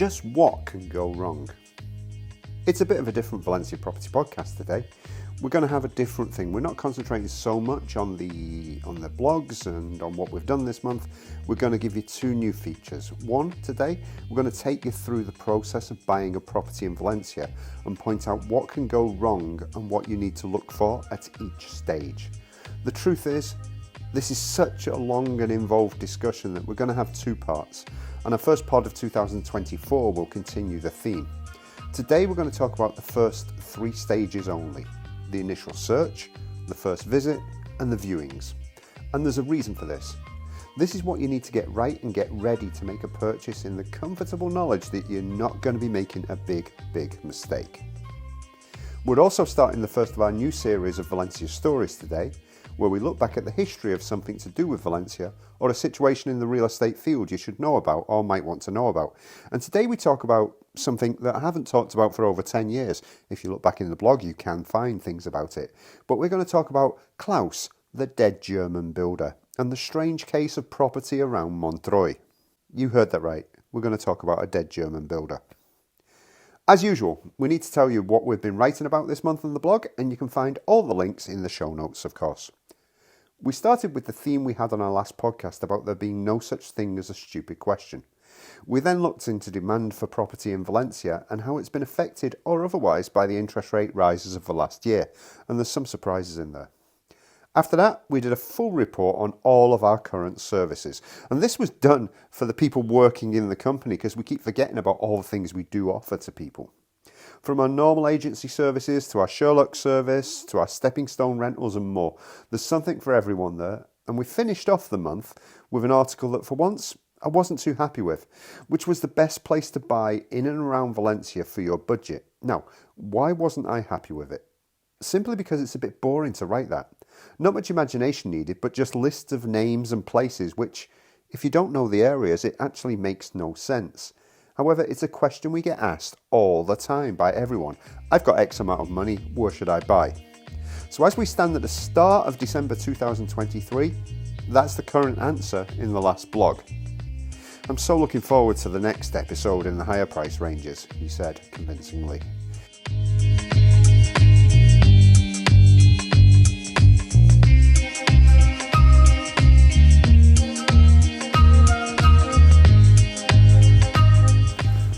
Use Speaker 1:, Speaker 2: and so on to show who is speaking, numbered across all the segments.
Speaker 1: just what can go wrong? It's a bit of a different Valencia Property podcast today. We're going to have a different thing. We're not concentrating so much on the blogs and on what we've done this month. We're going to give you two new features. One, today, we're going to take you through the process of buying a property in Valencia and point out what can go wrong and what you need to look for at each stage. The truth is, this is such a long and involved discussion that we're going to have two parts. And our first pod of 2024 will continue the theme. Today we're going to talk about the first three stages only. The initial search, the first visit, and the viewings. And there's a reason for this. This is what you need to get right and get ready to make a purchase in the comfortable knowledge that you're not going to be making a big mistake. We're also starting the first of our new series of Valencia Stories today, where we look back at the history of something to do with Valencia or a situation in the real estate field you should know about or might want to know about. And today we talk about something that I haven't talked about for over 10 years. If you look back in the blog, you can find things about it. But we're going to talk about Klaus, the dead German builder, and the strange case of property around Montreuil. You heard that right. We're going to talk about a dead German builder. As usual, we need to tell you what we've been writing about this month on the blog, and you can find all the links in the show notes, of course. We started with the theme we had on our last podcast about there being no such thing as a stupid question. We then looked into demand for property in Valencia and how it's been affected or otherwise by the interest rate rises of the last year, and there's some surprises in there. After that, we did a full report on all of our current services, and this was done for the people working in the company because we keep forgetting about all the things we do offer to people. From our normal agency services to our Sherlock service to our stepping stone rentals and more, there's something for everyone there. And we finished off the month with an article that for once I wasn't too happy with, which was the best place to buy in and around Valencia for your budget. Now, why wasn't I happy with it? Simply because it's a bit boring to write that. Not much imagination needed, but just lists of names and places which, if you don't know the areas, it actually makes no sense. However, it's a question we get asked all the time by everyone. I've got X amount of money, where should I buy? So as we stand at the start of December 2023, that's the current answer in the last blog. I'm so looking forward to the next episode in the higher price ranges, he said convincingly.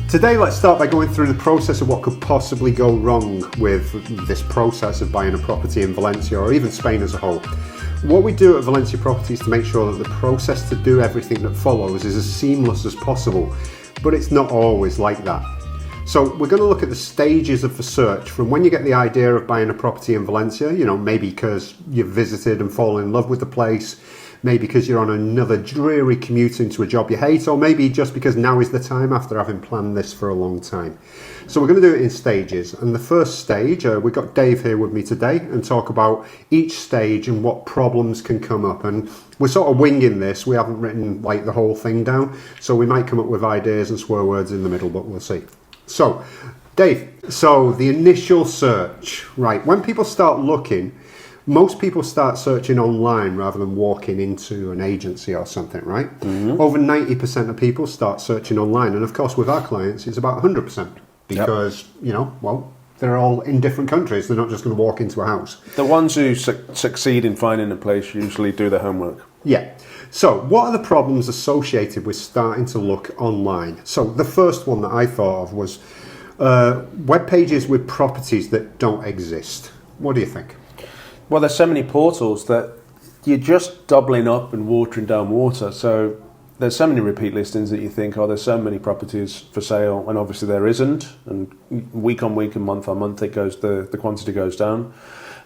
Speaker 1: Today, let's start by going through the process of what could possibly go wrong with this process of buying a property in Valencia or even Spain as a whole. What we do at Valencia Property is to make sure that the process to do everything that follows is as seamless as possible, but it's not always like that. So we're going to look at the stages of the search from when you get the idea of buying a property in Valencia, maybe because you've visited and fallen in love with the place, maybe because you're on another dreary commute into a job you hate, or maybe just because now is the time after having planned this for a long time. So we're going to do it in stages. And the first stage, we've got Dave here with me today and talk about each stage and what problems can come up. And we're sort of winging this. We haven't written the whole thing down. So we might come up with ideas and swear words in the middle, but we'll see. So, Dave, the initial search, right? When people start looking, most people start searching online rather than walking into an agency or something, right? Mm-hmm. Over 90% of people start searching online. And of course, with our clients, it's about 100% because, they're all in different countries. They're not just going to walk into a house.
Speaker 2: The ones who succeed in finding a place usually do their homework.
Speaker 1: Yeah. So what are the problems associated with starting to look online? So the first one that I thought of was web pages with properties that don't exist. What do you think?
Speaker 2: Well, there's so many portals that you're just doubling up and watering down water. So there's so many repeat listings that you think, there's so many properties for sale, and obviously there isn't. And week on week and month on month, the quantity goes down.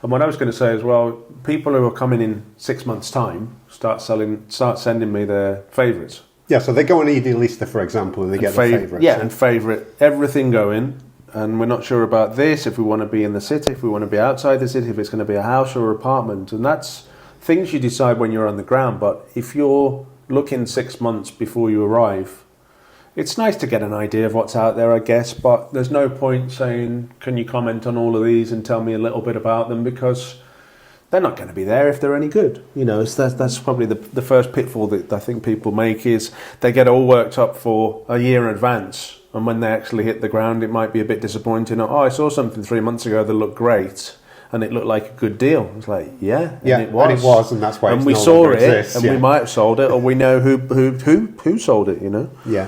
Speaker 2: And what I was going to say as well, people who are coming in 6 months' time start sending me their favourites.
Speaker 1: Yeah, so they go on Idealista, for example, and they get their favourites.
Speaker 2: Yeah, and favourite everything going. And we're not sure about this, if we want to be in the city, if we want to be outside the city, if it's going to be a house or an apartment. And that's things you decide when you're on the ground. But if you're looking 6 months before you arrive, it's nice to get an idea of what's out there, I guess. But there's no point saying, can you comment on all of these and tell me a little bit about them? Because they're not going to be there if they're any good. That's probably the first pitfall that I think people make is they get all worked up for a year in advance. and when they actually hit the ground, it might be a bit disappointing. Oh, I saw something 3 months ago that looked great, and it looked like a good deal. It's like, and it was,
Speaker 1: and that's why.
Speaker 2: And
Speaker 1: it's
Speaker 2: we
Speaker 1: no
Speaker 2: saw
Speaker 1: longer
Speaker 2: it,
Speaker 1: exists,
Speaker 2: and we might have sold it, or we know who sold it. You know.
Speaker 1: Yeah.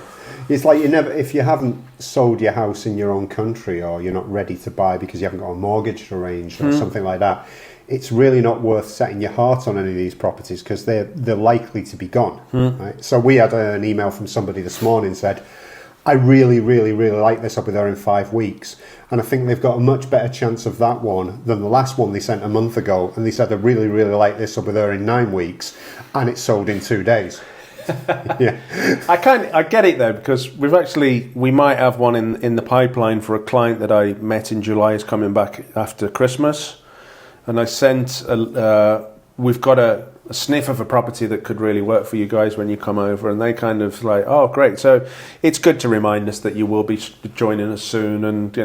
Speaker 1: It's like if you haven't sold your house in your own country, or you're not ready to buy because you haven't got a mortgage arranged or something like that, it's really not worth setting your heart on any of these properties because they're likely to be gone. Right? So we had an email from somebody this morning said, I really, really, really like this. I'll be there in 5 weeks. And I think they've got a much better chance of that one than the last one they sent a month ago. And they said, I really, really like this. I'll be there in 9 weeks. And it's sold in 2 days. Yeah,
Speaker 2: I get it though, because we might have one in the pipeline for a client that I met in July is coming back after Christmas, and I sent we've got a sniff of a property that could really work for you guys when you come over, and they kind of like, oh great. So it's good to remind us that you will be joining us soon, and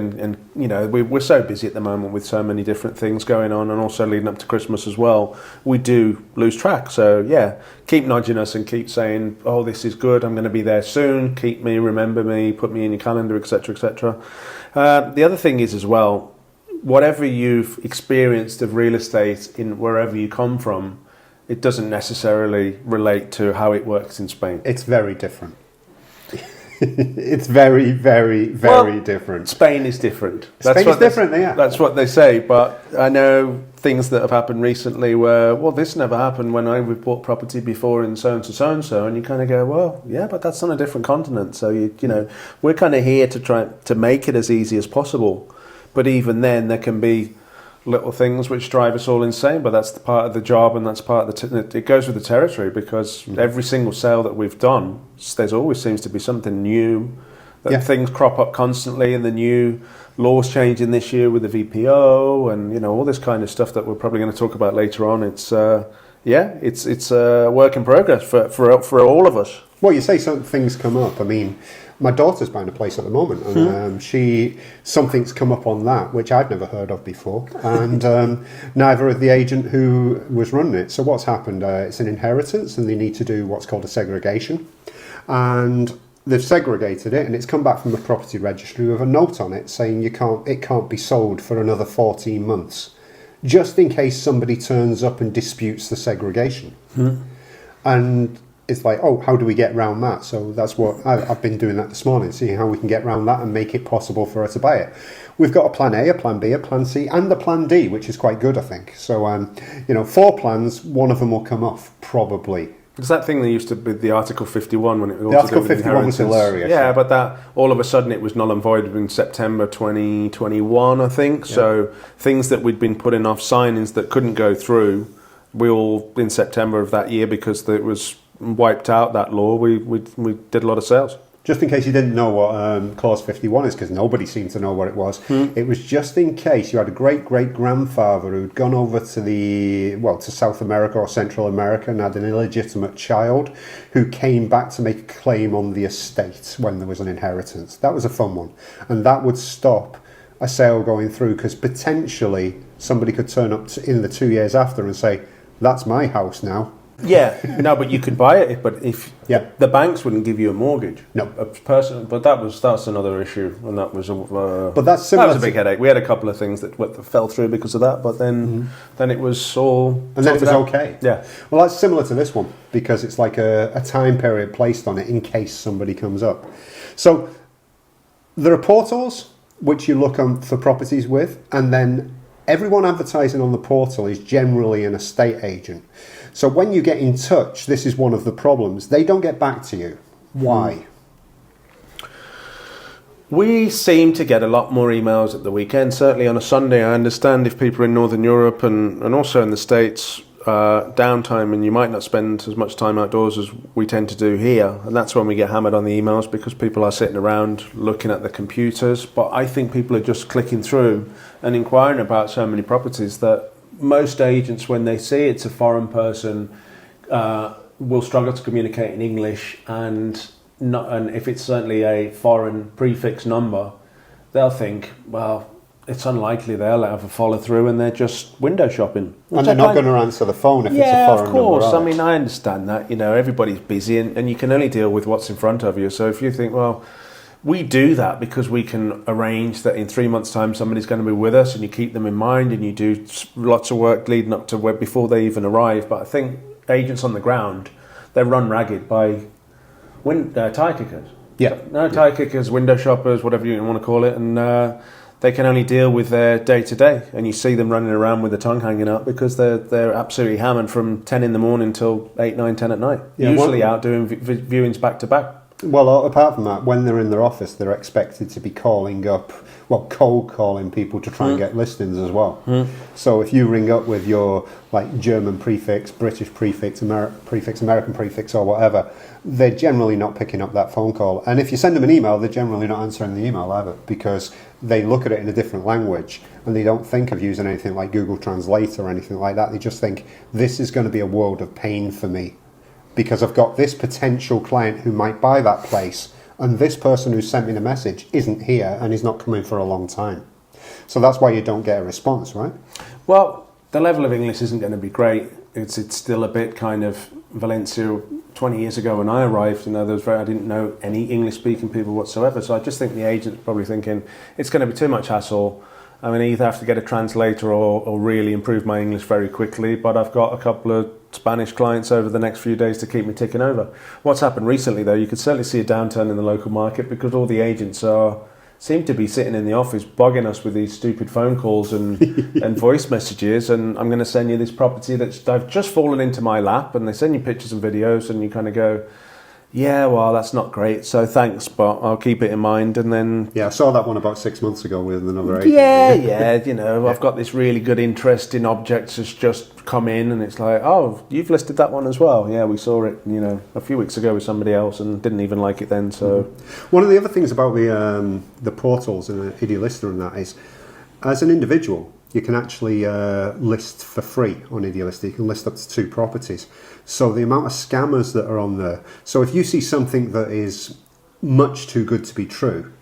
Speaker 2: you know, we're so busy at the moment with so many different things going on, and also leading up to Christmas as well, we do lose track. So yeah, keep nudging us and keep saying, oh this is good, I'm going to be there soon, keep me, remember me, put me in your calendar, etc, etc. The other thing is as well, whatever you've experienced of real estate in wherever you come from, it doesn't necessarily relate to how it works in Spain.
Speaker 1: It's very different. It's very, very, very different.
Speaker 2: Spain is different.
Speaker 1: Spain is different, yeah.
Speaker 2: That's what they say, but I know things that have happened recently where, well, this never happened when we've bought property before in so-and-so, and you kind of go, well, yeah, but that's on a different continent. So, you know, we're kind of here to try to make it as easy as possible. But even then, there can be little things which drive us all insane, but that's the part of the job, and that's part of it goes with the territory, because every single sale that we've done, there's always seems to be something new, that things crop up constantly, and the new laws changing this year with the VPO, and you know, all this kind of stuff that we're probably going to talk about later on. It's it's a work in progress for all of us.
Speaker 1: Well, you say some things come up. I mean, my daughter's buying a place at the moment, and something's come up on that, which I'd never heard of before, and neither had the agent who was running it. So what's happened? It's an inheritance, and they need to do what's called a segregation, and they've segregated it, and it's come back from the property registry with a note on it saying it can't be sold for another 14 months, just in case somebody turns up and disputes the segregation. And it's like, oh, how do we get around that? So that's what I've been doing that this morning, seeing how we can get around that and make it possible for her to buy it. We've got a plan A, a plan B, a plan C, and a plan D, which is quite good, I think. So, 4 plans, one of them will come off, probably.
Speaker 2: It's that thing that used to be the Article 51 when it was
Speaker 1: the Article 51 was hilarious.
Speaker 2: Yeah, but that all of a sudden it was null and void in September 2021, I think. Yeah. So things that we'd been putting off, signings that couldn't go through, we all in September of that year, because it was wiped out, that law, we did a lot of sales.
Speaker 1: Just in case you didn't know what Clause 51 is, because nobody seemed to know what it was. It was just in case you had a great-great-grandfather who'd gone over to South America or Central America and had an illegitimate child who came back to make a claim on the estate when there was an inheritance. That was a fun one. And that would stop a sale going through, because potentially somebody could turn up in the 2 years after and say, that's my house now.
Speaker 2: Yeah, no, but you could buy it, but if the banks wouldn't give you a mortgage.
Speaker 1: No,
Speaker 2: but that's another issue, and that was
Speaker 1: but that's similar.
Speaker 2: That was a big headache. We had a couple of things that fell through because of that, but then it was all,
Speaker 1: and then it was okay.
Speaker 2: Yeah,
Speaker 1: well, that's similar to this one, because it's like a time period placed on it in case somebody comes up. So there are portals which you look on for properties with, and then everyone advertising on the portal is generally an estate agent. So when you get in touch, this is one of the problems. They don't get back to you. Why?
Speaker 2: We seem to get a lot more emails at the weekend, certainly on a Sunday. I understand if people in Northern Europe and also in the States, downtime, and you might not spend as much time outdoors as we tend to do here. And that's when we get hammered on the emails, because people are sitting around looking at the computers. But I think people are just clicking through and inquiring about so many properties that most agents, when they see it's a foreign person, will struggle to communicate in English, and if it's certainly a foreign prefix number, they'll think, well, it's unlikely they'll have a follow through, and they're just window shopping.
Speaker 1: And they're not going to answer the phone if it's a foreign number. Yeah, of course.
Speaker 2: I mean, I understand that. You know, everybody's busy, and you can only deal with what's in front of you. So if you think, well, we do that because we can arrange that in 3 months' time somebody's going to be with us, and you keep them in mind, and you do lots of work leading up to before they even arrive. But I think agents on the ground, they're run ragged by tire kickers.
Speaker 1: Yeah.
Speaker 2: Tire kickers, window shoppers, whatever you want to call it, and they can only deal with their day to day. And you see them running around with the tongue hanging out because they're absolutely hammered from 10 in the morning till 8, 9, 10 at night. Yeah, usually out doing viewings back to back.
Speaker 1: Well, apart from that, when they're in their office, they're expected to be cold calling people to try and get listings as well. So if you ring up with your like German prefix, British prefix, American prefix, or whatever, they're generally not picking up that phone call. And if you send them an email, they're generally not answering the email either, because they look at it in a different language and they don't think of using anything like Google Translate or anything like that. They just think, this is going to be a world of pain for me, because I've got this potential client who might buy that place, and this person who sent me the message isn't here and is not coming for a long time. So that's why you don't get a response, right?
Speaker 2: Well, the level of English isn't going to be great. It's still a bit kind of Valencia 20 years ago when I arrived. I didn't know any English-speaking people whatsoever. So I just think the agent's probably thinking it's going to be too much hassle. I mean, I either have to get a translator or really improve my English very quickly, but I've got a couple of Spanish clients over the next few days to keep me ticking over. What's happened recently, though, you could certainly see a downturn in the local market because all the agents seem to be sitting in the office bugging us with these stupid phone calls and voice messages, and I'm going to send you this property I've just fallen into my lap, and they send you pictures and videos, and you kind of go, yeah, well, that's not great, so thanks, but I'll keep it in mind. And then...
Speaker 1: Yeah, I saw that one about 6 months ago with another agent.
Speaker 2: Yeah, I've got this really good interest in objects that's just come in, and it's like, oh, you've listed that one as well. Yeah, we saw it, a few weeks ago with somebody else and didn't even like it then, so...
Speaker 1: One of the other things about the portals and Idealista and that is, as an individual, you can actually list for free on Idealista. You can list up to 2 properties. So the amount of scammers that are on there. So if you see something that is much too good to be true,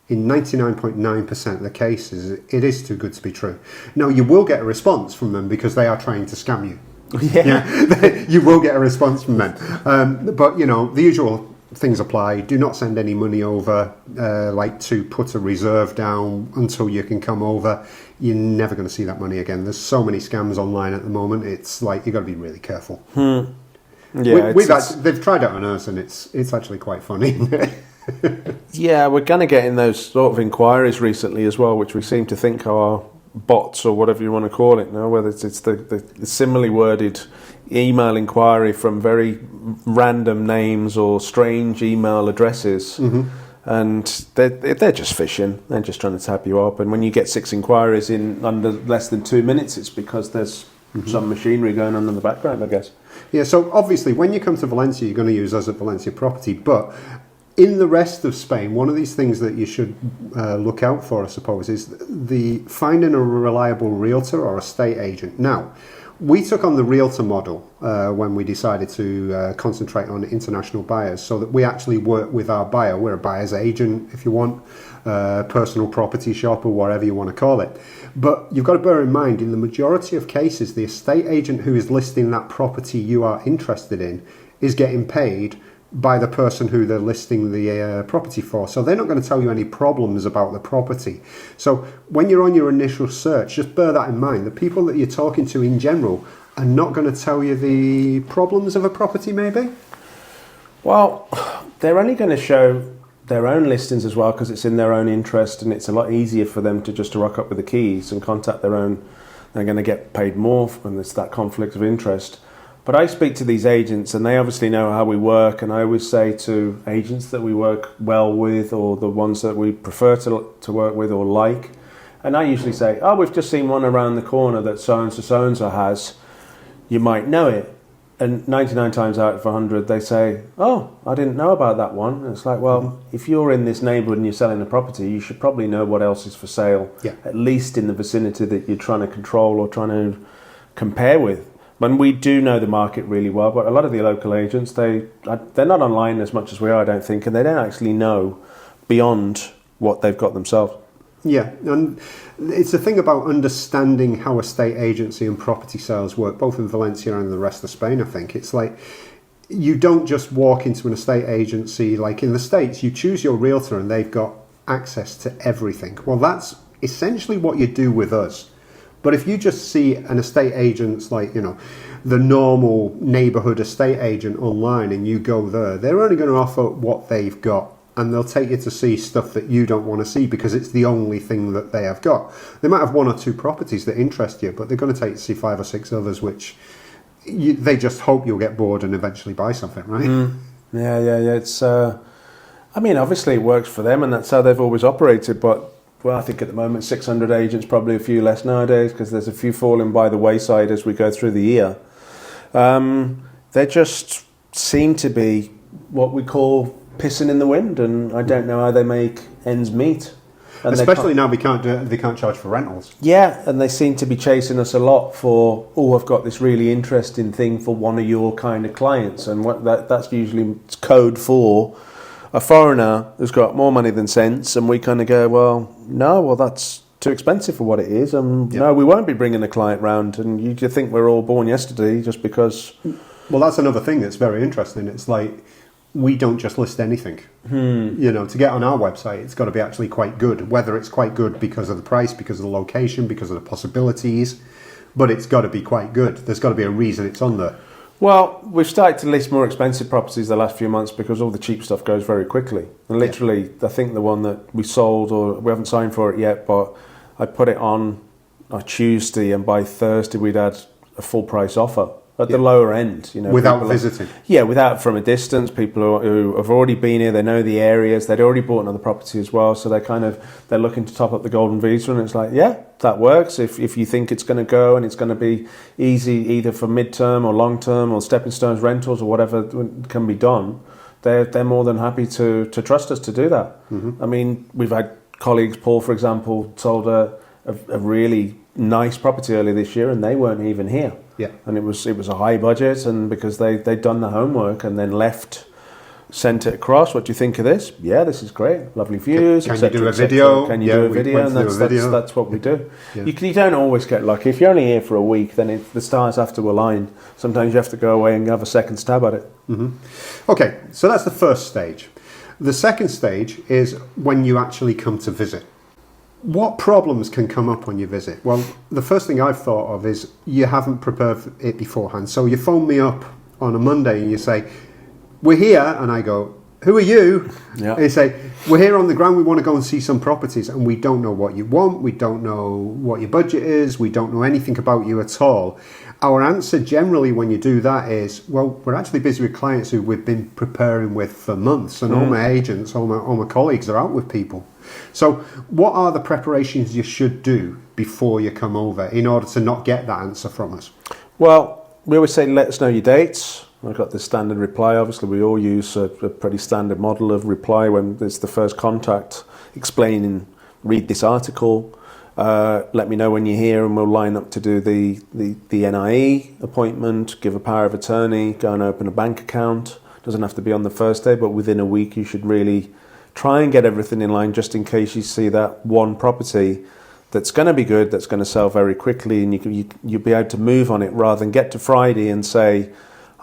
Speaker 1: in 99.9% of the cases, it is too good to be true. Now, you will get a response from them because they are trying to scam you. Yeah. You will get a response from them. But, the usual things apply. Do not send any money over, like to put a reserve down until you can come over. You're never going to see that money again. There's so many scams online at the moment. It's like you've got to be really careful.
Speaker 2: Yeah,
Speaker 1: they've tried it on us, and it's actually quite funny.
Speaker 2: Yeah, we're going to get in those sort of inquiries recently as well, which we seem to think are bots or whatever you want to call it now, whether it's the similarly worded email inquiry from very random names or strange email addresses. And they're just phishing. They're just trying to tap you up. And when you get 6 inquiries in under less than 2 minutes, it's because there's some machinery going on in the background, I guess. Yeah,
Speaker 1: so obviously when you come to Valencia, you're going to use us at Valencia Property. But in the rest of Spain, one of these things that you should look out for, I suppose, is the finding a reliable realtor or estate agent. Now, we took on the realtor model when we decided to concentrate on international buyers, so that we actually work with our buyer. We're a buyer's agent, if you want, personal property shop or whatever you want to call it. But you've got to bear in mind, in the majority of cases, the estate agent who is listing that property you are interested in is getting paid by the person who they're listing the property for. So they're not going to tell you any problems about the property. So when you're on your initial search, just bear that in mind. The people that you're talking to in general are not going to tell you the problems of a property, maybe?
Speaker 2: Well, they're only going to show their own listings as well, because it's in their own interest, and it's a lot easier for them to just rock up with the keys and contact their own. They're going to get paid more when there's that conflict of interest. But I speak to these agents, and they obviously know how we work, and I always say to agents that we work well with, or the ones that we prefer to work with or like, and I usually say, oh, we've just seen one around the corner that so-and-so has, you might know it. And 99 times out of 100, they say, oh, I didn't know about that one. And it's like, well, if you're in this neighbourhood and you're selling a property, you should probably know what else is for sale, at least in the vicinity that you're trying to control or trying to compare with. When we do know the market really well, but a lot of the local agents, they're not online as much as we are, I don't think, and they don't actually know beyond what they've got themselves.
Speaker 1: Yeah, and it's the thing about understanding how estate agency and property sales work, both in Valencia and the rest of Spain, I think. It's like, you don't just walk into an estate agency like in the States. You choose your realtor and they've got access to everything. Well, that's essentially what you do with us. But if you just see an estate agent's like, the normal neighbourhood estate agent online and you go there, they're only going to offer what they've got. And they'll take you to see stuff that you don't want to see because it's the only thing that they have got. They might have one or two properties that interest you, but they're going to take you to see 5 or 6 others, which they just hope you'll get bored and eventually buy something, right?
Speaker 2: Yeah. It's, obviously it works for them and that's how they've always operated. But, I think at the moment 600 agents, probably a few less nowadays because there's a few falling by the wayside as we go through the year. They just seem to be what we call pissing in the wind, and I don't know how they make ends meet. And
Speaker 1: especially now they can't charge for rentals.
Speaker 2: Yeah, and they seem to be chasing us a lot for, I've got this really interesting thing for one of your kind of clients, and that's usually code for a foreigner who's got more money than sense, and we kind of go, that's too expensive for what it is, and no, we won't be bringing a client round, and you think we're all born yesterday just because...
Speaker 1: Well, that's another thing that's very interesting. It's like, we don't just list anything. To get on our website, it's got to be actually quite good. Whether it's quite good because of the price, because of the location, because of the possibilities, but it's got to be quite good. There's got to be a reason it's on there.
Speaker 2: Well, we've started to list more expensive properties the last few months because all the cheap stuff goes very quickly. And literally, I think the one that we sold, or we haven't signed for it yet, but I put it on Tuesday, and by Thursday we'd had a full price offer. At the lower end,
Speaker 1: without visiting.
Speaker 2: Without from a distance. People who have already been here, they know the areas. They'd already bought another property as well, so they're looking to top up the golden visa, and it's like, that works. If you think it's going to go and it's going to be easy, either for mid-term or long-term or stepping stones rentals or whatever can be done, they're more than happy to trust us to do that. I mean, we've had colleagues. Paul, for example, sold a really nice property earlier this year, and they weren't even here.
Speaker 1: Yeah,
Speaker 2: and it was a high budget, and because they'd done the homework and then sent it across. What do you think of this? Yeah, this is great, lovely views.
Speaker 1: Can you do a video?
Speaker 2: Can you do a video? And that's what we do. Yeah. You don't always get lucky. If you're only here for a week, then the stars have to align. Sometimes you have to go away and have a second stab at it.
Speaker 1: Okay, so that's the first stage. The second stage is when you actually come to visit. What problems can come up when you visit? Well, the first thing I've thought of is you haven't prepared it beforehand. So you phone me up on a Monday and you say, we're here, and I go, who are you?
Speaker 2: Yeah.
Speaker 1: And you say, we're here on the ground, we want to go and see some properties, and we don't know what you want, we don't know what your budget is, we don't know anything about you at all. Our answer generally when you do that is, well, we're actually busy with clients who we've been preparing with for months, and all my agents, all my colleagues are out with people. So what are the preparations you should do before you come over in order to not get that answer from us?
Speaker 2: Well, we always say, let us know your dates. I've got the standard reply. Obviously, we all use a pretty standard model of reply when there's the first contact, explaining, read this article, let me know when you're here, and we'll line up to do the NIE appointment, give a power of attorney, go and open a bank account. Doesn't have to be on the first day, but within a week you should really try and get everything in line, just in case you see that one property that's going to be good, that's going to sell very quickly, and you'll be able to move on it rather than get to Friday and say,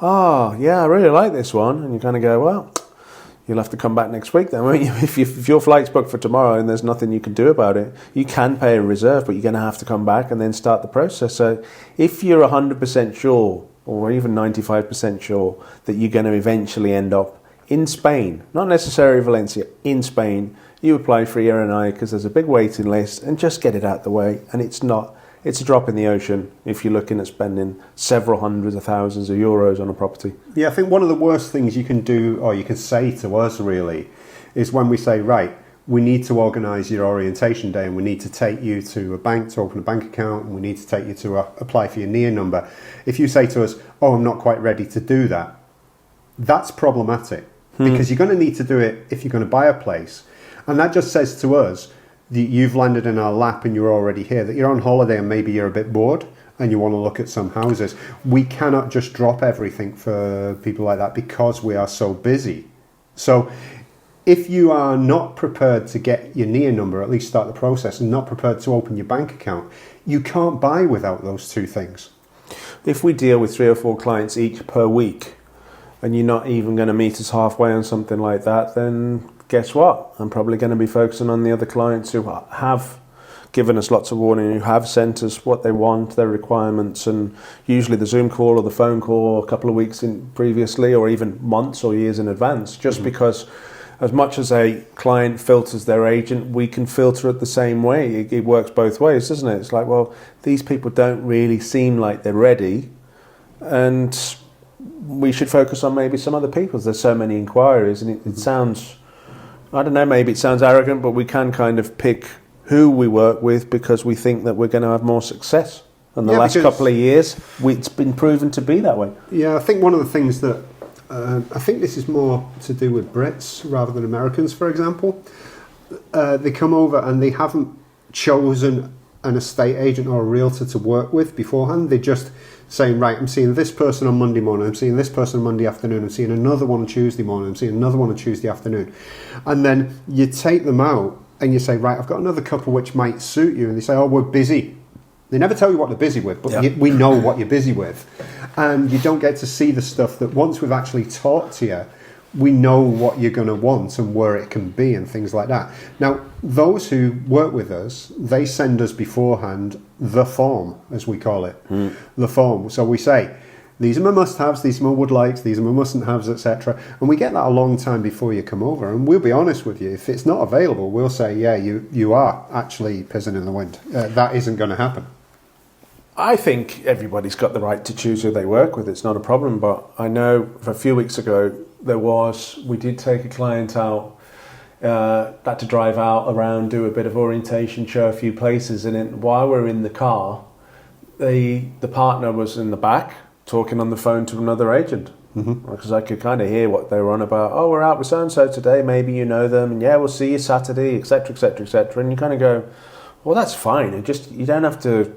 Speaker 2: I really like this one, and you kind of go, well, you'll have to come back next week then, won't you? If your flight's booked for tomorrow and there's nothing you can do about it, you can pay a reserve, but you're going to have to come back and then start the process. So if you're 100% sure, or even 95% sure, that you're going to eventually end up in Spain, not necessarily Valencia, in Spain, you apply for your NI because there's a big waiting list, and just get it out the way. And it's a drop in the ocean if you're looking at spending several hundreds of thousands of euros on a property.
Speaker 1: Yeah, I think one of the worst things you can do, or you can say to us really, is when we say, right, we need to organise your orientation day, and we need to take you to a bank to open a bank account, and we need to take you to apply for your NIA number. If you say to us, I'm not quite ready to do that, that's problematic. Because you're going to need to do it if you're going to buy a place. And that just says to us that you've landed in our lap and you're already here, that you're on holiday and maybe you're a bit bored and you want to look at some houses. We cannot just drop everything for people like that because we are so busy. So if you are not prepared to get your NIA number, at least start the process, and not prepared to open your bank account, you can't buy without those two things.
Speaker 2: If we deal with 3 or 4 clients each per week, and you're not even going to meet us halfway on something like that, then guess what? I'm probably going to be focusing on the other clients who have given us lots of warning, who have sent us what they want, their requirements, and usually the Zoom call or the phone call a couple of weeks in previously, or even months or years in advance, just because as much as a client filters their agent, we can filter it the same way. It works both ways, doesn't it? It's like, well, these people don't really seem like they're ready, and we should focus on maybe some other people. There's so many inquiries, and it sounds, I don't know, maybe it sounds arrogant, but we can kind of pick who we work with because we think that we're going to have more success. And the last couple of years, it's been proven to be that way.
Speaker 1: Yeah, I think one of the things that I think this is more to do with Brits rather than Americans, for example. They come over and they haven't chosen an estate agent or a realtor to work with beforehand. They're just saying, right, I'm seeing this person on Monday morning, I'm seeing this person on Monday afternoon, I'm seeing another one on Tuesday morning, I'm seeing another one on Tuesday afternoon. And then you take them out and you say, right, I've got another couple which might suit you. And they say, oh, we're busy. They never tell you what they're busy with, but we know what you're busy with. And you don't get to see the stuff that once we've actually talked to you, we know what you're going to want and where it can be and things like that. Now, those who work with us, they send us beforehand the form, as we call it, the form. So we say, these are my must-haves, these are my would-likes, these are my mustn't-haves, etc. And we get that a long time before you come over. And we'll be honest with you, if it's not available, we'll say, yeah, you are actually pissing in the wind. That isn't going to happen.
Speaker 2: I think everybody's got the right to choose who they work with. It's not a problem. But I know a few weeks ago, we did take a client out, had to drive out around, do a bit of orientation, show a few places. And while we're in the car, the partner was in the back talking on the phone to another agent. Because I could kind of hear what they were on about. Oh, we're out with so-and-so today, maybe you know them, and yeah, we'll see you Saturday, etc., etc., etc. And you kind of go, well, that's fine. You don't have to,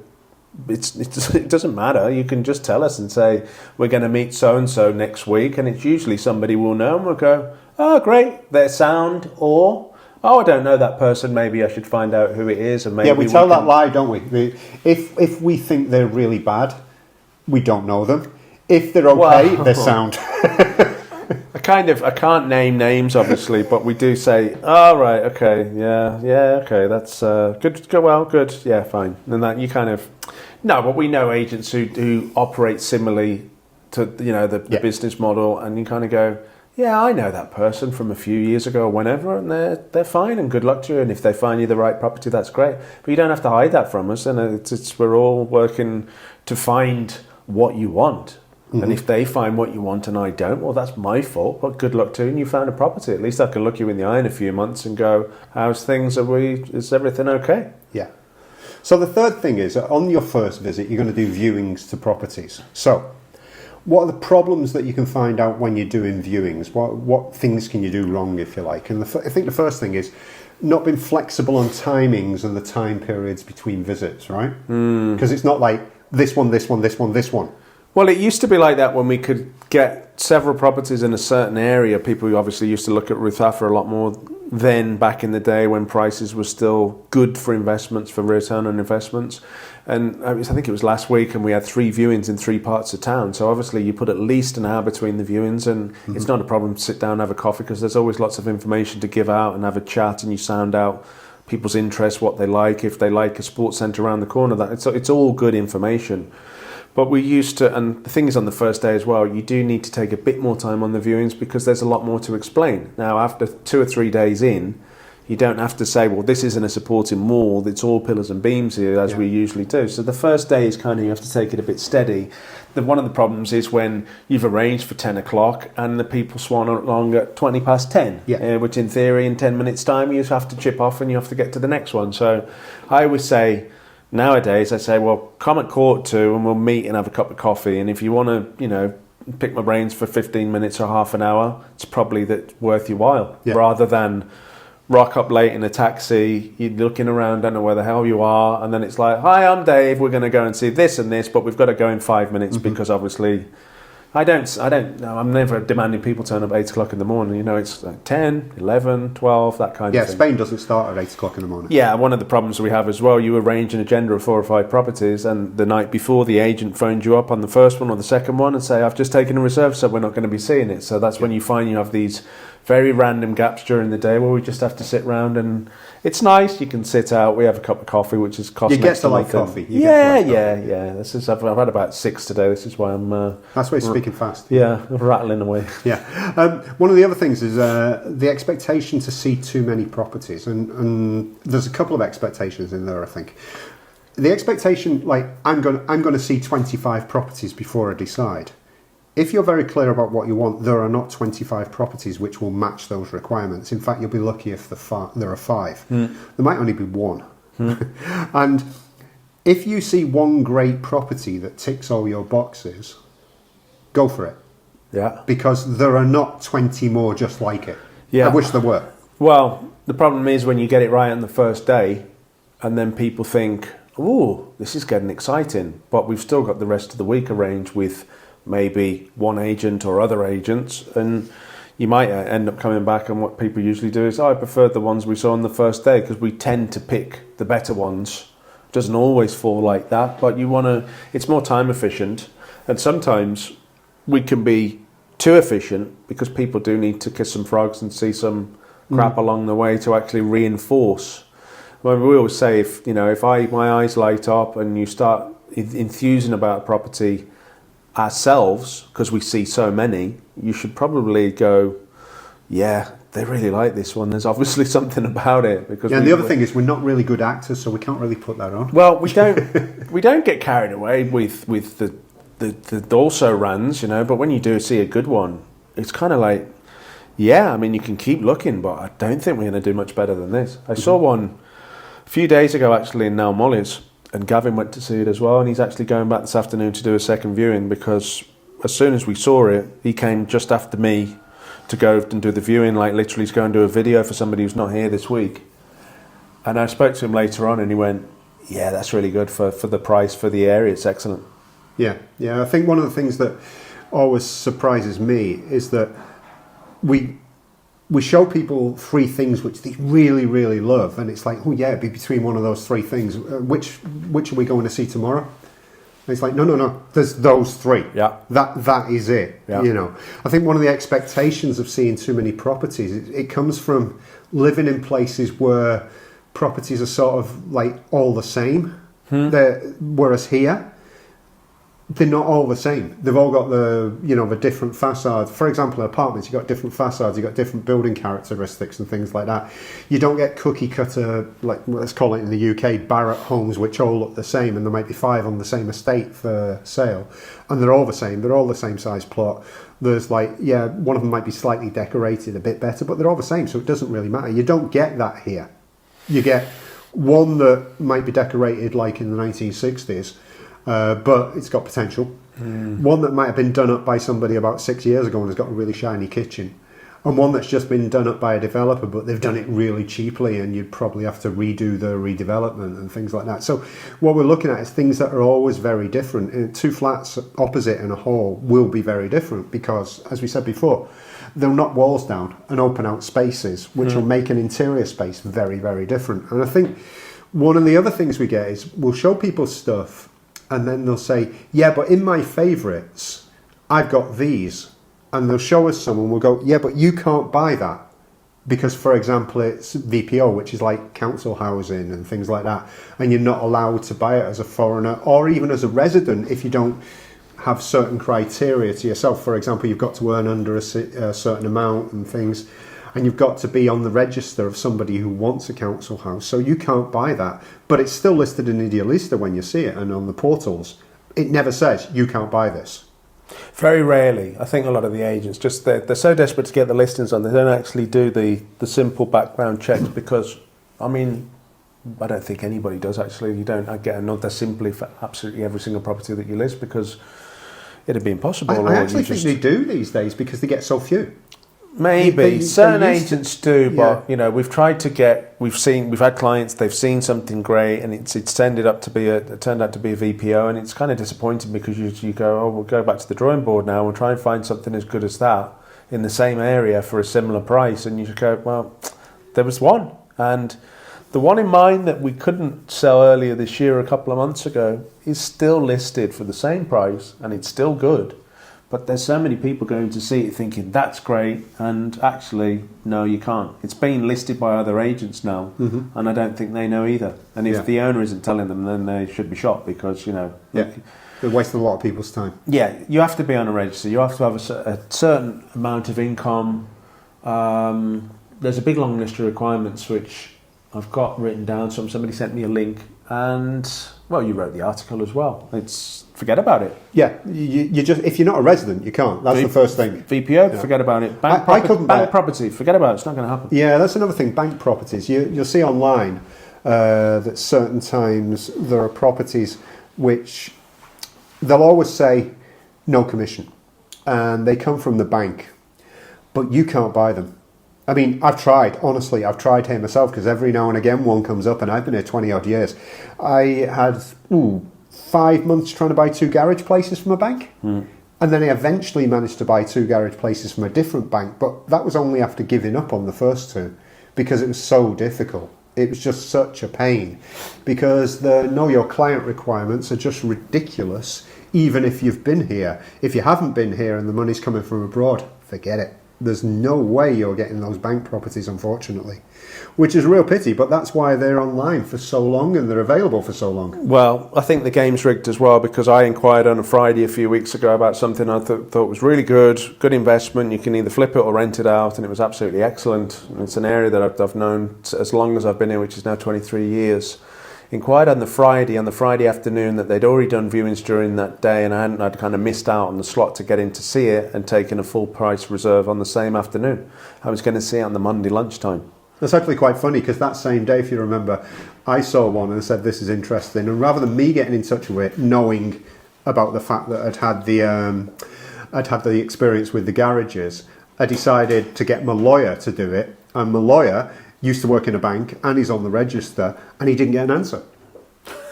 Speaker 2: it doesn't matter. You can just tell us and say, we're going to meet so-and-so next week, and it's usually somebody we'll know, and we'll go, oh, great, they're sound, or, oh, I don't know that person, maybe I should find out who it is. And maybe
Speaker 1: we tell that lie, don't we? If we think they're really bad, we don't know them. If they're okay, they're sound.
Speaker 2: I can't name names, obviously, but we do say, oh, right, okay, yeah, okay, that's good, yeah, fine. And that you kind of, no, but we know agents who operate similarly to, the business model, and you kind of go, yeah, I know that person from a few years ago or whenever, and they're fine, and good luck to you. And if they find you the right property, that's great. But you don't have to hide that from us, and we're all working to find what you want. And if they find what you want and I don't, well, that's my fault, but good luck to you, and you found a property. At least I can look you in the eye in a few months and go, how's things? Is everything okay?
Speaker 1: Yeah. So the third thing is, on your first visit, you're going to do viewings to properties. So what are the problems that you can find out when you're doing viewings? What things can you do wrong, if you like? And I think the first thing is not being flexible on timings and the time periods between visits, right? Because it's not like this one, this one, this one, this one.
Speaker 2: Well, it used to be like that when we could get several properties in a certain area. People obviously used to look at Ruth Affer a lot more then, back in the day when prices were still good for investments, for return on investments. And I think it was last week, and we had 3 viewings in 3 parts of town. So obviously you put at least an hour between the viewings, and it's not a problem to sit down and have a coffee, because there's always lots of information to give out and have a chat, and you sound out people's interests, what they like, if they like a sports centre around the corner. It's all good information. But we used to, and the thing is, on the first day as well, you do need to take a bit more time on the viewings because there's a lot more to explain. Now, after 2 or 3 days in, you don't have to say, well, this isn't a supporting wall, it's all pillars and beams here, as we usually do. So the first day is kind of, you have to take it a bit steady. One of the problems is when you've arranged for 10 o'clock and the people swan along at 20 past 10, which in theory, in 10 minutes' time, you have to chip off and you have to get to the next one. So I always say, nowadays, I say, well, come at 2:15 and we'll meet and have a cup of coffee. And if you want to, pick my brains for 15 minutes or half an hour, it's probably worth your while, rather than rock up late in a taxi, you're looking around, don't know where the hell you are, and then it's like, hi, I'm Dave, we're going to go and see this and this, but we've got to go in 5 minutes because obviously I don't know. I'm never demanding people turn up at 8 o'clock in the morning. You know, it's like 10, 11, 12, that kind of thing.
Speaker 1: Yeah, Spain doesn't start at 8 o'clock in the morning.
Speaker 2: Yeah, one of the problems we have as well, you arrange an agenda of 4 or 5 properties, and the night before the agent phones you up on the first one or the second one and say, I've just taken a reserve, so we're not going to be seeing it. So that's when you find you have these very random gaps during the day where we just have to sit round, and it's nice. You can sit out. We have a cup of coffee, which is cost.
Speaker 1: You get to like coffee.
Speaker 2: Yeah. This is I've had about 6 today. This is why I'm.
Speaker 1: That's why you're speaking fast.
Speaker 2: Yeah, rattling away.
Speaker 1: Yeah. One of the other things is the expectation to see too many properties, and there's a couple of expectations in there. I think the expectation, like I'm going to see 25 properties before I decide. If you're very clear about what you want, there are not 25 properties which will match those requirements. In fact, you'll be lucky if there are 5. There might only be 1. And if you see one great property that ticks all your boxes, go for it.
Speaker 2: Yeah.
Speaker 1: Because there are not 20 more just like it.
Speaker 2: Yeah.
Speaker 1: I wish there were.
Speaker 2: Well, the problem is when you get it right on the first day, and then people think, oh, this is getting exciting, but we've still got the rest of the week arranged with maybe one agent or other agents, and you might end up coming back, and what people usually do is, I prefer the ones we saw on the first day, because we tend to pick the better ones. It doesn't always fall like that, but it's more time efficient, and sometimes we can be too efficient because people do need to kiss some frogs and see some crap along the way to actually reinforce. Well, we always say, if my eyes light up and you start enthusing about a property ourselves, because we see so many, you should probably go, yeah, they really like this one. There's obviously something about it. Because
Speaker 1: and the other thing is, we're not really good actors, so we can't really put that on.
Speaker 2: Well, we don't get carried away with the also runs, but when you do see a good one, it's kind of like, yeah, I mean, you can keep looking, but I don't think we're going to do much better than this. I saw one a few days ago, actually, in Naumolli's, and Gavin went to see it as well, and he's actually going back this afternoon to do a second viewing, because as soon as we saw it, he came just after me to go and do the viewing, like literally to go and do a video for somebody who's not here this week. And I spoke to him later on, and he went, yeah, that's really good for the price, for the area, it's excellent. Yeah,
Speaker 1: I think one of the things that always surprises me is that we show people 3 things which they really, really love, and it's like, oh yeah, it'd be between one of those 3 things. Which are we going to see tomorrow? And it's like, no, there's those 3.
Speaker 2: Yeah.
Speaker 1: That is it.
Speaker 2: Yeah.
Speaker 1: I think one of the expectations of seeing too many properties, it comes from living in places where properties are sort of like all the same. Whereas here, they're not all the same. They've all got the different facades. For example, in apartments, you've got different facades, you've got different building characteristics and things like that. You don't get cookie cutter, like let's call it in the UK, Barratt homes, which all look the same, and there might be 5 on the same estate for sale, and they're all the same. They're all the same size plot. There's one of them might be slightly decorated a bit better, but they're all the same, so it doesn't really matter. You don't get that here. You get one that might be decorated like in the 1960s, but it's got potential. One that might have been done up by somebody about 6 years ago and has got a really shiny kitchen. And one that's just been done up by a developer, but they've done it really cheaply, and you'd probably have to redo the redevelopment and things like that. So what we're looking at is things that are always very different. 2 flats opposite in a hall will be very different because, as we said before, they'll knock walls down and open out spaces, which will make an interior space very, very different. And I think one of the other things we get is we'll show people stuff, and then they'll say, yeah, but in my favourites, I've got these. And they'll show us some, and we'll go, yeah, but you can't buy that. Because, for example, it's VPO, which is like council housing and things like that. And you're not allowed to buy it as a foreigner or even as a resident if you don't have certain criteria to yourself. For example, you've got to earn under a certain amount and things. And you've got to be on the register of somebody who wants a council house. So you can't buy that. But it's still listed in Idealista when you see it and on the portals. It never says, you can't buy this.
Speaker 2: Very rarely. I think a lot of the agents, they're so desperate to get the listings on, they don't actually do the simple background checks because, I mean, I don't think anybody does actually. You don't get another simply for absolutely every single property that you list because it'd be impossible.
Speaker 1: I actually think they do these days because they get so few.
Speaker 2: Maybe certain
Speaker 1: they used
Speaker 2: agents do, but
Speaker 1: Yeah.
Speaker 2: we've tried to get. We've had clients. They've seen something great, and it turned out to be a VPO, and it's kind of disappointing because you go, oh, we'll go back to the drawing board now. We'll try and find something as good as that in the same area for a similar price, and you just go, well, there was one, and the one in mind that we couldn't sell earlier this year, a couple of months ago, is still listed for the same price, and it's still good. But there's so many people going to see it thinking, that's great, and actually, no, you can't. It's been listed by other agents now, and I don't think they know either. And if the owner isn't telling them, then they should be shot because,
Speaker 1: Yeah, they're wasting a lot of people's time.
Speaker 2: Yeah, you have to be on a register. You have to have a certain amount of income. There's a big long list of requirements which I've got written down. Somebody sent me a link, and well, you wrote the article as well. Forget about it.
Speaker 1: Yeah, you just if you're not a resident, you can't. That's the first thing.
Speaker 2: VPO, forget about it. Bank property, forget about it. It's not going to happen.
Speaker 1: Yeah, that's another thing. Bank properties. You'll see online that certain times there are properties which they'll always say no commission, and they come from the bank, but you can't buy them. I mean, I've tried here myself because every now and again one comes up, and I've been here 20 odd years. I had 5 months trying to buy 2 garage places from a bank, and then I eventually managed to buy 2 garage places from a different bank, but that was only after giving up on the first 2 because it was so difficult. It was just such a pain because the know your client requirements are just ridiculous, even if you've been here. If you haven't been here and the money's coming from abroad, forget it. There's no way you're getting those bank properties, unfortunately, which is a real pity, but that's why they're online for so long and they're available for so long.
Speaker 2: Well, I think the game's rigged as well because I inquired on a Friday a few weeks ago about something I thought was really good investment. You can either flip it or rent it out, and it was absolutely excellent. And it's an area that I've known as long as I've been here, which is now 23 years. Inquired on the Friday afternoon that they'd already done viewings during that day, and I'd kind of missed out on the slot to get in to see it and taken a full price reserve on the same afternoon. I was going to see it on the Monday lunchtime.
Speaker 1: That's actually quite funny because that same day, if you remember, I saw one and said this is interesting, and rather than me getting in touch with it, knowing about the fact that I'd had the experience with the garages, I decided to get my lawyer to do it, and my lawyer used to work in a bank and he's on the register and he didn't get an answer.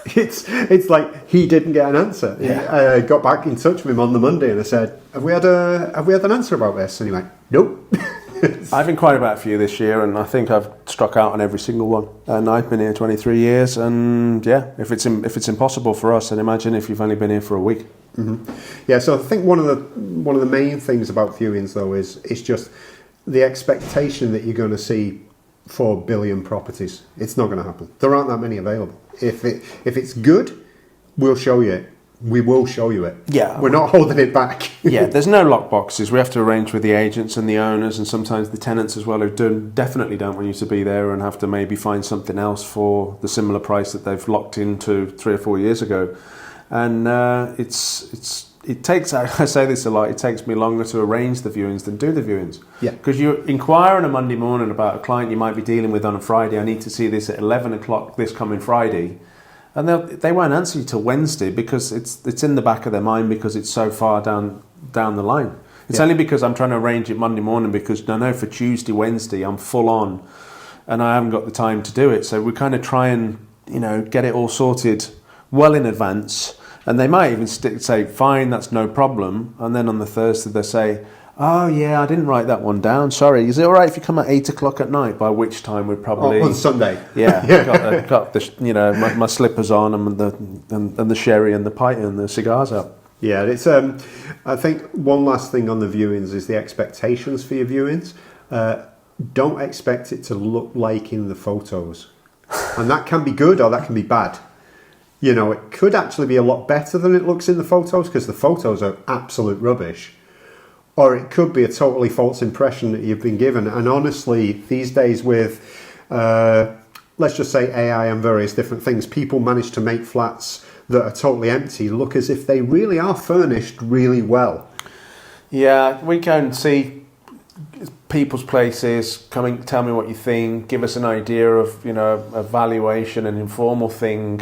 Speaker 1: It's like he didn't get an answer.
Speaker 2: Yeah.
Speaker 1: I got back in touch with him on the Monday and I said, have we had an answer about this? And he went, nope.
Speaker 2: I've inquired about a few this year, and I think I've struck out on every single one. And I've been here 23 years, and yeah, if it's impossible for us, then imagine if you've only been here for a week.
Speaker 1: Mm-hmm. Yeah, so I think one of the main things about viewings though is just the expectation that you're going to see 4 billion properties. It's not going to happen. There aren't that many available. If it's good, we'll show you it. We will show you it.
Speaker 2: Yeah.
Speaker 1: We're not holding it back.
Speaker 2: Yeah, there's no lock boxes. We have to arrange with the agents and the owners and sometimes the tenants as well who definitely don't want you to be there and have to maybe find something else for the similar price that they've locked into 3 or 4 years ago. And it takes, I say this a lot, it takes me longer to arrange the viewings than do the viewings.
Speaker 1: Yeah.
Speaker 2: Because you inquire on a Monday morning about a client you might be dealing with on a Friday. I need to see this at 11 o'clock this coming Friday. And they won't answer you till Wednesday because it's in the back of their mind because it's so far down the line. It's only because I'm trying to arrange it Monday morning because I know for Tuesday, Wednesday I'm full on and I haven't got the time to do it. So we kind of try and get it all sorted well in advance. And they might even say, fine, that's no problem. And then on the Thursday they say, oh yeah, I didn't write that one down. Sorry. Is it all right if you come at 8 o'clock at night? By which time we're probably
Speaker 1: on Sunday.
Speaker 2: Yeah, got the my slippers on and the sherry and the pint and the cigars out.
Speaker 1: Yeah, it's. I think one last thing on the viewings is the expectations for your viewings. Don't expect it to look like in the photos, and that can be good or that can be bad. It could actually be a lot better than it looks in the photos because the photos are absolute rubbish. Or it could be a totally false impression that you've been given. And honestly, these days with, let's just say AI and various different things, people manage to make flats that are totally empty look as if they really are furnished really well.
Speaker 2: Yeah, we can see people's places, come tell me what you think, give us an idea of, a valuation, an informal thing.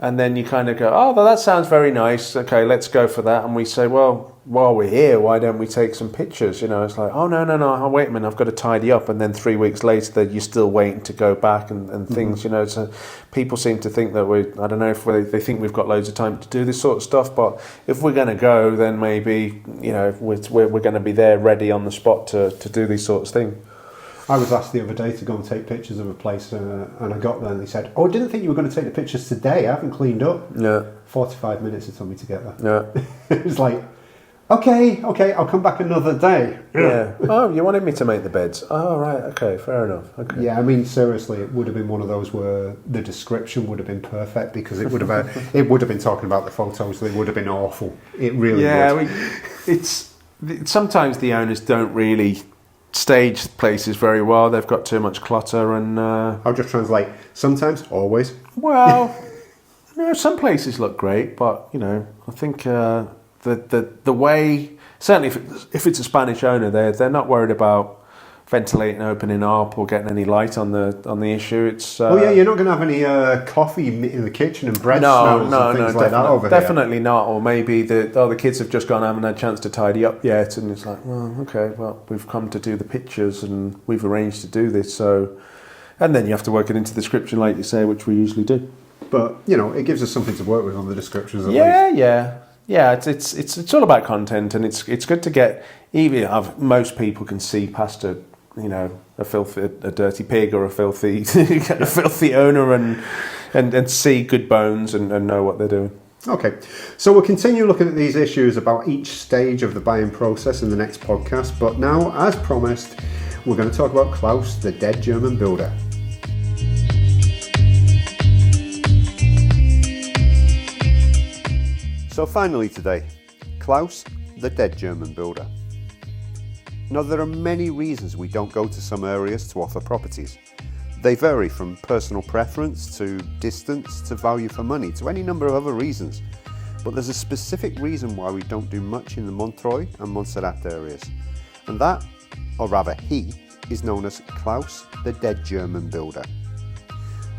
Speaker 2: And then you kind of go, oh, well, that sounds very nice. Okay, let's go for that. And we say, well, while we're here, why don't we take some pictures? You know, it's like, oh, no, oh, wait a minute, I've got to tidy up. And then 3 weeks later, you're still waiting to go back and things, you know. So people seem to think that I don't know if they think we've got loads of time to do this sort of stuff. But if we're going to go, then maybe, you know, we're going to be there ready on the spot to do these sorts of things.
Speaker 1: I was asked the other day to go and take pictures of a place, and I got there and they said, oh, I didn't think you were going to take the pictures today. I haven't cleaned up.
Speaker 2: Yeah.
Speaker 1: 45 minutes it took me to get there.
Speaker 2: Yeah.
Speaker 1: It was like, okay, I'll come back another day.
Speaker 2: Yeah. Oh, you wanted me to make the beds. Oh, right. Okay, fair enough. Okay.
Speaker 1: Yeah, I mean, seriously, it would have been one of those where the description would have been perfect because it would have been talking about the photos. They would have been awful. It really would.
Speaker 2: Yeah, sometimes the owners don't really stage places very well. They've got too much clutter and...
Speaker 1: I'll just translate. Sometimes, always.
Speaker 2: Well, no, some places look great, but, you know, I think the way... Certainly if it's a Spanish owner, they're not worried about ventilating, opening up, or getting any light on the issue. It's
Speaker 1: you're not going to have any coffee in the kitchen and bread smells and things like that over there.
Speaker 2: Definitely not. Or maybe the kids have just gone, haven't had a chance to tidy up yet, and it's like, well, okay, well, we've come to do the pictures and we've arranged to do this, so... And then you have to work it into the description, like you say, which we usually do.
Speaker 1: But, you know, it gives us something to work with on the descriptions at least.
Speaker 2: Yeah, it's all about content, and it's good to get... Even most people can see past a dirty pig or a filthy owner and see good bones and know what they're doing.
Speaker 1: Okay, so we'll continue looking at these issues about each stage of the buying process in the next podcast, but now, as promised, we're going to talk about Klaus, the dead German builder. So finally today, Klaus, the dead German builder. Now, there are many reasons we don't go to some areas to offer properties. They vary from personal preference to distance to value for money to any number of other reasons. But there's a specific reason why we don't do much in the Montreuil and Montserrat areas. And that, or rather he, is known as Klaus, the dead German builder.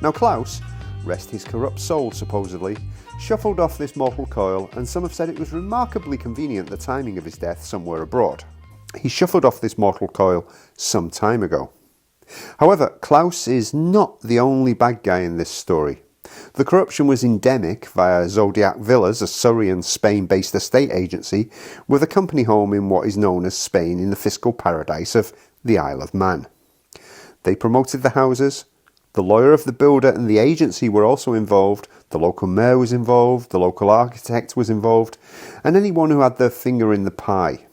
Speaker 1: Now Klaus, rest his corrupt soul supposedly, shuffled off this mortal coil, and some have said it was remarkably convenient the timing of his death somewhere abroad. He shuffled off this mortal coil some time ago. However, Klaus is not the only bad guy in this story. The corruption was endemic via Zodiac Villas, a Surrey and Spain-based estate agency with a company home in what is known as Spain in the fiscal paradise of the Isle of Man. They promoted the houses. The lawyer of the builder and the agency were also involved. The local mayor was involved. The local architect was involved. And anyone who had their finger in the pie.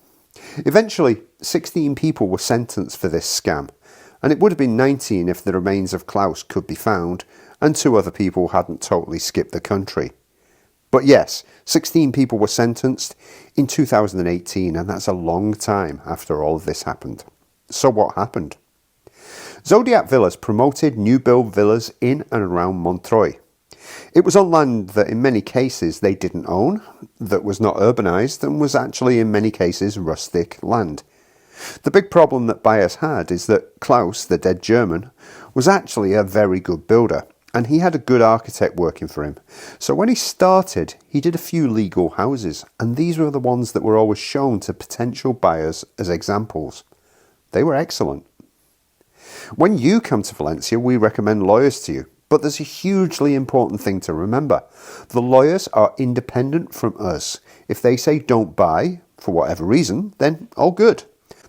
Speaker 1: Eventually, 16 people were sentenced for this scam, and it would have been 19 if the remains of Klaus could be found, and 2 other people hadn't totally skipped the country. But yes, 16 people were sentenced in 2018, and that's a long time after all of this happened. So what happened? Zodiac Villas promoted new build villas in and around Montreuil. It was on land that in many cases they didn't own, that was not urbanised, and was actually in many cases rustic land. The big problem that buyers had is that Klaus, the dead German, was actually a very good builder, and he had a good architect working for him. So when he started, he did a few legal houses, and these were the ones that were always shown to potential buyers as examples. They were excellent. When you come to Valencia, we recommend lawyers to you. But there's a hugely important thing to remember. The lawyers are independent from us. If they say don't buy, for whatever reason, then all good.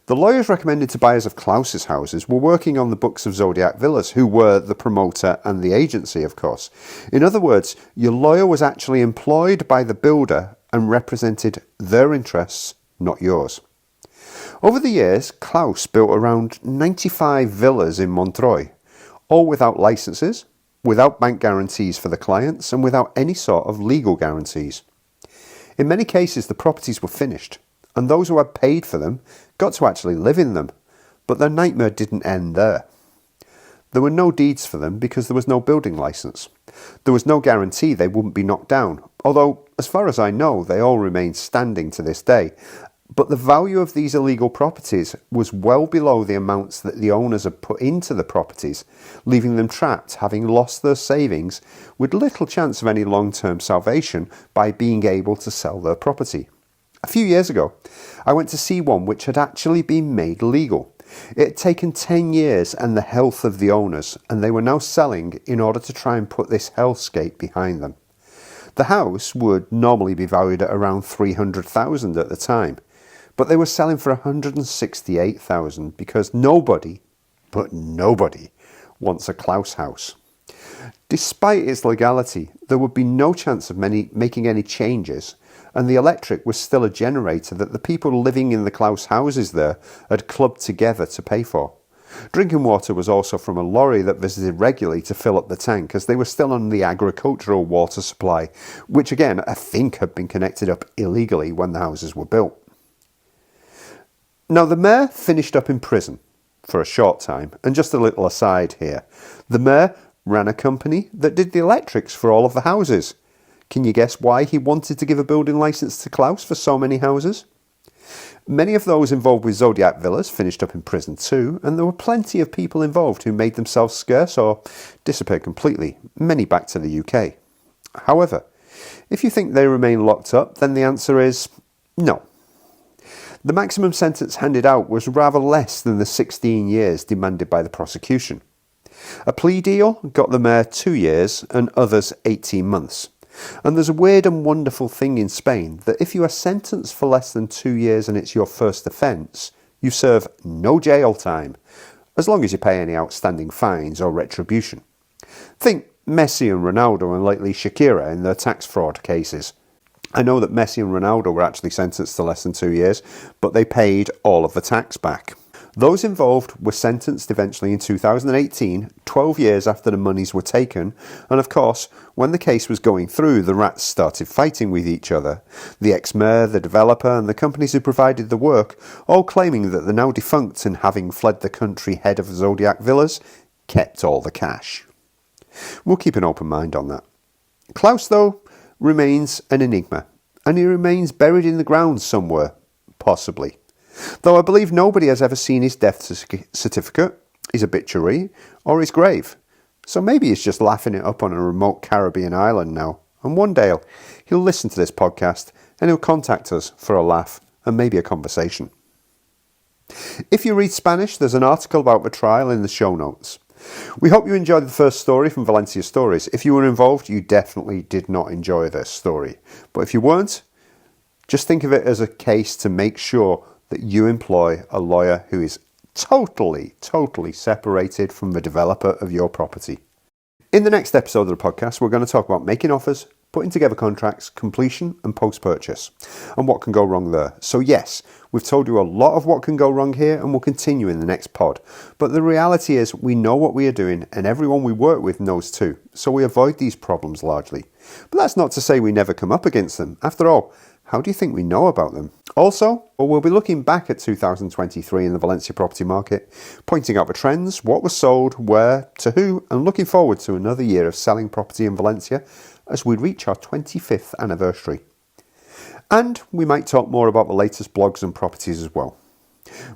Speaker 1: The lawyers recommended to buyers of Klaus's houses were working on the books of Zodiac Villas, who were the promoter and the agency, of course. In other words, your lawyer was actually employed by the builder and represented their interests, not yours. Over the years, Klaus built around 95 villas in Montreuil, all without licenses, without bank guarantees for the clients, and without any sort of legal guarantees. In many cases, the properties were finished, and those who had paid for them got to actually live in them, but their nightmare didn't end there. There were no deeds for them because there was no building licence. There was no guarantee they wouldn't be knocked down, although, as far as I know, they all remain standing to this day. But the value of these illegal properties was well below the amounts that the owners had put into the properties, leaving them trapped, having lost their savings, with little chance of any long-term salvation by being able to sell their property. A few years ago, I went to see one which had actually been made legal. It had taken 10 years and the health of the owners, and they were now selling in order to try and put this hellscape behind them. The house would normally be valued at around $300,000 at the time, but they were selling for $168,000 because nobody wants a Klaus house. Despite its legality, there would be no chance of making any changes, and the electric was still a generator that the people living in the Klaus houses there had clubbed together to pay for. Drinking water was also from a lorry that visited regularly to fill up the tank, as they were still on the agricultural water supply, which again I think had been connected up illegally when the houses were built. Now the mayor finished up in prison for a short time, and just a little aside here, the mayor ran a company that did the electrics for all of the houses. Can you guess why he wanted to give a building licence to Klaus for so many houses? Many of those involved with Zodiac Villas finished up in prison too, and there were plenty of people involved who made themselves scarce or disappeared completely, many back to the UK. However, if you think they remain locked up, then the answer is no. The maximum sentence handed out was rather less than the 16 years demanded by the prosecution. A plea deal got the mayor 2 years and others 18 months. And there's a weird and wonderful thing in Spain that if you are sentenced for less than 2 years and it's your first offence, you serve no jail time, as long as you pay any outstanding fines or retribution. Think Messi and Ronaldo and lately Shakira in their tax fraud cases. I know that Messi and Ronaldo were actually sentenced to less than 2 years, but they paid all of the tax back. Those involved were sentenced eventually in 2018, 12 years after the monies were taken, and of course, when the case was going through, the rats started fighting with each other. The ex-mayor, the developer, and the companies who provided the work, all claiming that the now defunct and having fled the country head of Zodiac Villas, kept all the cash. We'll keep an open mind on that. Klaus, though, remains an enigma, and he remains buried in the ground somewhere, possibly. Though I believe nobody has ever seen his death certificate, his obituary, or his grave. So maybe he's just laughing it up on a remote Caribbean island now, and one day he'll listen to this podcast and he'll contact us for a laugh and maybe a conversation. If you read Spanish, there's an article about the trial in the show notes. We hope you enjoyed the first story from Valencia Stories. If you were involved, you definitely did not enjoy this story. But if you weren't, just think of it as a case to make sure that you employ a lawyer who is totally separated from the developer of your property. In the next episode of the podcast, we're going to talk about making offers, putting together contracts, completion and post-purchase, and what can go wrong there. So yes, we've told you a lot of what can go wrong here and we'll continue in the next pod. But the reality is we know what we are doing and everyone we work with knows too. So we avoid these problems largely. But that's not to say we never come up against them. After all, how do you think we know about them? Also, we'll be looking back at 2023 in the Valencia property market, pointing out the trends, what was sold, where, to who, and looking forward to another year of selling property in Valencia as we reach our 25th anniversary. And we might talk more about the latest blogs and properties as well.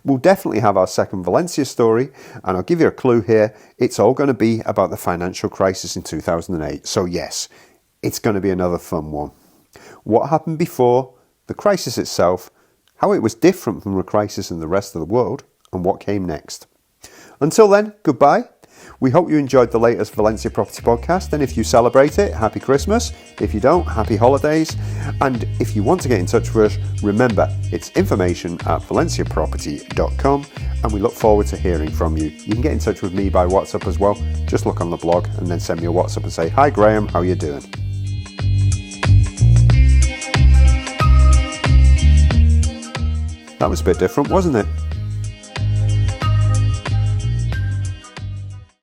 Speaker 1: We'll definitely have our second Valencia story, and I'll give you a clue here, it's all going to be about the financial crisis in 2008. So yes, it's going to be another fun one. What happened before, the crisis itself, how it was different from the crisis in the rest of the world, and what came next. Until then, goodbye. We hope you enjoyed the latest Valencia Property podcast, and if you celebrate it, happy Christmas. If you don't, happy holidays. And if you want to get in touch with us, remember, it's information@valenciaproperty.com, and we look forward to hearing from you. You can get in touch with me by WhatsApp as well. Just look on the blog and then send me a WhatsApp and say, "Hi Graham, how you doing?" That was a bit different, wasn't it?